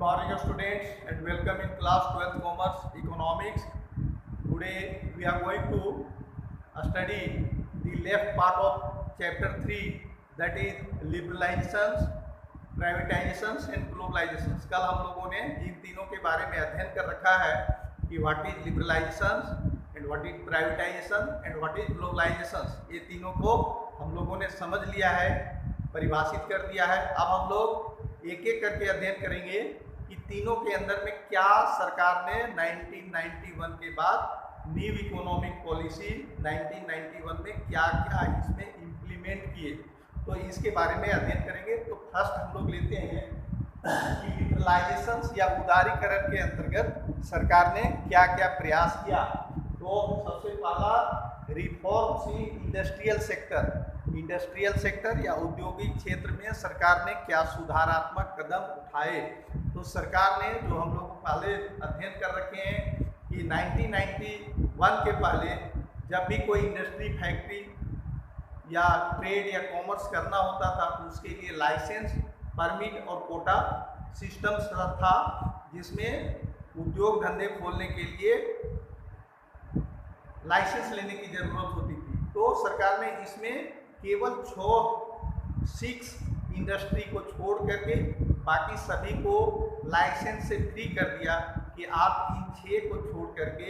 morning students and welcome in class 12th commerce economics. Today we are going to study the left part of chapter 3, that is liberalizations, privatizations and globalizations. कल हम लोगों ने इन तीनों के बारे में अध्ययन कर रखा है कि what is liberalization and what is privatization and what is globalization. ये तीनों को हम लोगों ने समझ लिया है, परिभाषित कर दिया है। अब हम लोग एक एक करके अध्ययन करेंगे कि तीनों के अंदर में क्या सरकार ने 1991 के बाद न्यू इकोनॉमिक पॉलिसी 1991 में क्या क्या इसमें इम्प्लीमेंट किए, तो इसके बारे में अध्ययन करेंगे। तो फर्स्ट हम लोग लेते हैं कि लिबरलाइजेशन या उदारीकरण के अंतर्गत सरकार ने क्या क्या प्रयास किया। तो सबसे पहला रिफॉर्म्स इन इंडस्ट्रियल सेक्टर या औद्योगिक क्षेत्र में सरकार ने क्या सुधारात्मक कदम उठाए। तो सरकार ने, जो हम लोग पहले अध्ययन कर रखे हैं कि 1991 के पहले जब भी कोई इंडस्ट्री, फैक्ट्री या ट्रेड या कॉमर्स करना होता था तो उसके लिए लाइसेंस, परमिट और कोटा सिस्टम था, जिसमें उद्योग धंधे खोलने के लिए लाइसेंस लेने की जरूरत होती थी। तो सरकार ने इसमें केवल 6 इंडस्ट्री को छोड़ करके बाकी सभी को लाइसेंस से फ्री कर दिया कि आप इन 6 को छोड़ करके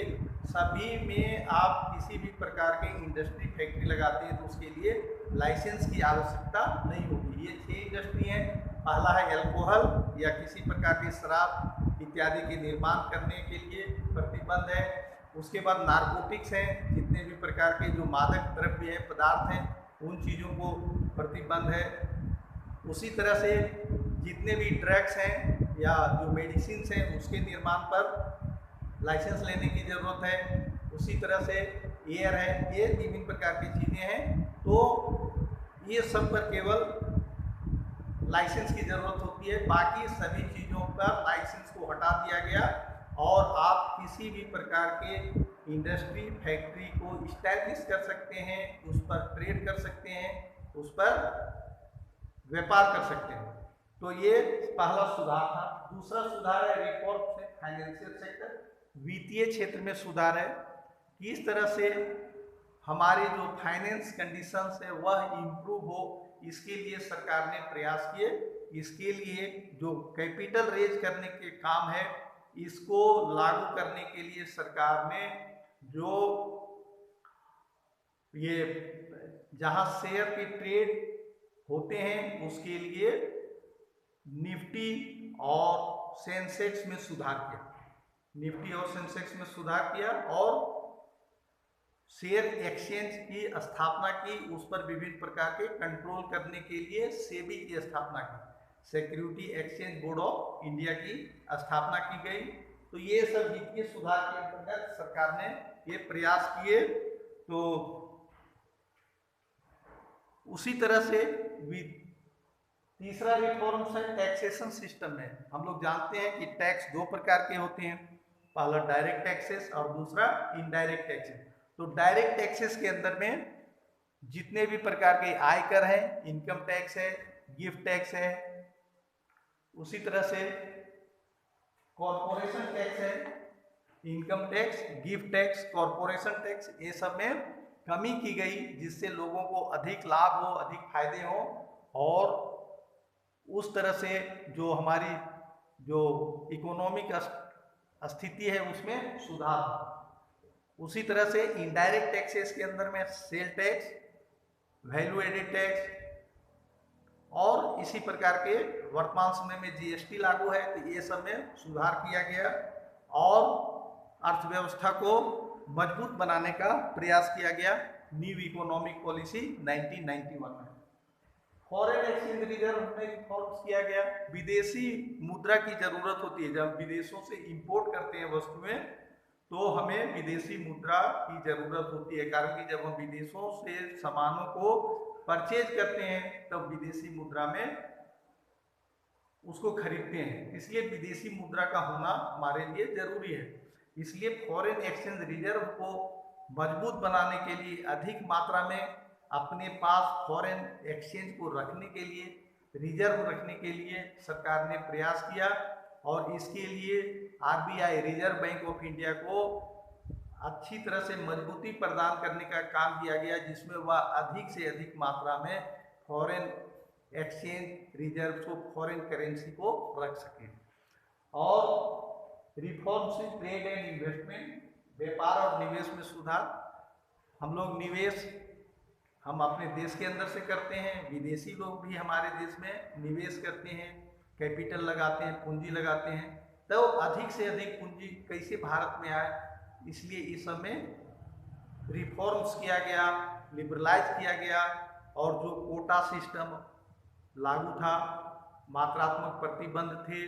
सभी में आप किसी भी प्रकार के इंडस्ट्री, फैक्ट्री लगाते हैं तो उसके लिए लाइसेंस की आवश्यकता नहीं होगी। ये 6 इंडस्ट्री हैं। पहला है अल्कोहल या किसी प्रकार की शराब इत्यादि के निर्माण करने के लिए प्रतिबंध है। उसके बाद नारकोटिक्स हैं, जितने भी प्रकार के जो मादक द्रव्य हैं, पदार्थ हैं, उन चीज़ों को प्रतिबंध है। उसी तरह से जितने भी ड्रग्स हैं या जो मेडिसिन हैं उसके निर्माण पर लाइसेंस लेने की ज़रूरत है। उसी तरह से एयर है, ये विभिन्न प्रकार की चीज़ें हैं। तो ये सब पर केवल लाइसेंस की ज़रूरत होती है, बाकी सभी चीज़ों पर लाइसेंस को हटा दिया गया और आप किसी भी प्रकार के इंडस्ट्री, फैक्ट्री को इस्टेब्लिश कर सकते हैं, उस पर ट्रेड कर सकते हैं, उस पर व्यापार कर सकते हैं। तो ये पहला सुधार था। दूसरा सुधार है रिफॉर्म से फाइनेंशियल सेक्टर, वित्तीय क्षेत्र में सुधार है। किस तरह से हमारे जो फाइनेंस कंडीशंस है वह इम्प्रूव हो, इसके लिए सरकार ने प्रयास किए। इसके लिए जो कैपिटल रेज करने के काम है, इसको लागू करने के लिए सरकार ने जो ये जहां शेयर के ट्रेड होते हैं उसके लिए निफ्टी और सेंसेक्स में सुधार किया, निफ्टी और सेंसेक्स में सुधार किया और शेयर एक्सचेंज की स्थापना की। उस पर विभिन्न प्रकार के कंट्रोल करने के लिए सेबी की स्थापना की, security exchange board of India की स्थापना की गई। तो ये सब वित्तीय सुधार के अंतर्गत सरकार ने ये प्रयास किए। तो उसी तरह से तीसरा रिफॉर्म्स है टैक्सेशन सिस्टम में। हम लोग जानते हैं कि टैक्स 2 प्रकार के होते हैं, पहला डायरेक्ट टैक्सेस और दूसरा इनडायरेक्ट टैक्सेस। तो डायरेक्ट टैक्सेस के अंदर में जितने भी प्रकार के आयकर है, इनकम टैक्स है, गिफ्ट टैक्स है, उसी तरह से कॉर्पोरेशन टैक्स है, income tax, gift tax, corporation tax, ये सब में कमी की गई जिससे लोगों को अधिक लाभ हो, अधिक फायदे हो और उस तरह से जो हमारी जो इकोनॉमिक स्थिति है उसमें सुधार हो। उसी तरह से इनडायरेक्ट टैक्सेस के अंदर में sale tax, value added tax और इसी प्रकार के वर्तमान समय में जीएसटी लागू है। तो ये सब में सुधार किया गया और अर्थव्यवस्था को मजबूत बनाने का प्रयास किया गया न्यू इकोनॉमिक पॉलिसी 1991 में। फॉरेन एक्सचेंज रिजर्व में रिफॉर्म्स किया गया। विदेशी मुद्रा की जरूरत होती है, जब विदेशों से इंपोर्ट करते हैं वस्तुएं तो हमें विदेशी मुद्रा की जरूरत होती है, कारण कि जब हम विदेशों से सामानों को परचेज करते हैं तब विदेशी मुद्रा में उसको खरीदते हैं, इसलिए विदेशी मुद्रा का होना हमारे लिए जरूरी है। इसलिए फॉरेन एक्सचेंज रिजर्व को मजबूत बनाने के लिए, अधिक मात्रा में अपने पास फॉरेन एक्सचेंज को रखने के लिए, रिजर्व रखने के लिए सरकार ने प्रयास किया और इसके लिए RBI reserve bank of India को अच्छी तरह से मजबूती प्रदान करने का काम किया गया, जिसमें वह अधिक से अधिक मात्रा में फॉरेन एक्सचेंज रिजर्व को, फॉरेन करेंसी को रख सकें। और reforms in trade and investment, व्यापार और निवेश में सुधार। हम लोग निवेश हम अपने देश के अंदर से करते हैं, विदेशी लोग भी हमारे देश में निवेश करते हैं, कैपिटल लगाते हैं, पूंजी लगाते हैं। तो अधिक से अधिक पूंजी कैसे भारत में आए, इसलिए इस सब में रिफॉर्म्स किया गया, लिबरलाइज किया गया। और जो कोटा सिस्टम लागू था, मात्रात्मक प्रतिबंध थे,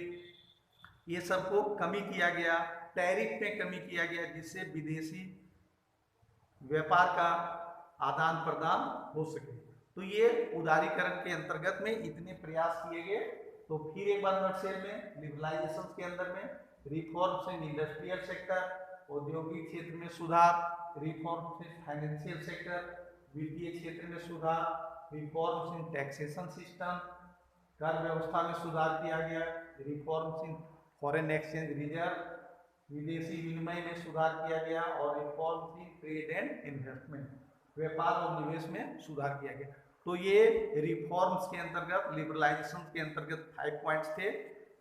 ये सब को कमी किया गया, टैरिफ में कमी किया गया, जिससे विदेशी व्यापार का आदान प्रदान हो सके। तो ये उदारीकरण के अंतर्गत में इतने प्रयास किए गए। तो फिर एक बार नटशेल में लिबरलाइजेशन के अंदर में रिफॉर्म्स इन इंडस्ट्रियल सेक्टर, औद्योगिक क्षेत्र में सुधार, रिफॉर्म्स इन फाइनेंशियल सेक्टर, वित्तीय क्षेत्र में सुधार, रिफॉर्म्स इन टैक्सेशन सिस्टम, कर व्यवस्था में सुधार किया गया, reforms in foreign exchange reserve, विदेशी विनिमय में सुधार किया गया, और reforms in trade and investment, व्यापार और निवेश में सुधार किया गया। तो ये रिफॉर्म्स के अंतर्गत, लिबरलाइजेशन के अंतर्गत 5 पॉइंट्स थे।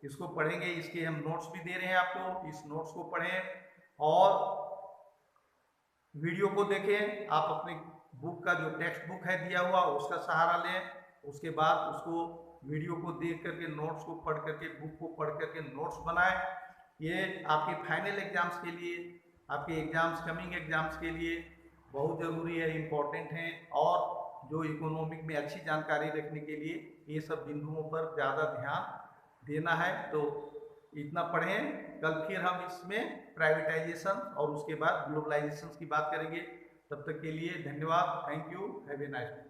इसको पढ़ेंगे, इसके हम नोट्स भी दे रहे हैं आपको, इस नोट्स को पढ़ें और वीडियो को देखें। आप अपने बुक का जो टेक्स्ट बुक है दिया हुआ, उसका सहारा लें। उसके बाद उसको वीडियो को देख करके, नोट्स को पढ़ करके, बुक को पढ़ करके नोट्स बनाएं। ये आपके फाइनल एग्जाम्स के लिए, आपके एग्जाम्स, कमिंग एग्जाम्स के लिए बहुत ज़रूरी है, इम्पोर्टेंट हैं। और जो इकोनॉमिक में अच्छी जानकारी रखने के लिए ये सब बिंदुओं पर ज़्यादा ध्यान देना है। तो इतना पढ़ें। कल फिर हम इसमें प्राइवेटाइजेशन और उसके बाद ग्लोबलाइजेशन की बात करेंगे। तब तक के लिए धन्यवाद। Thank you. Have a nice day.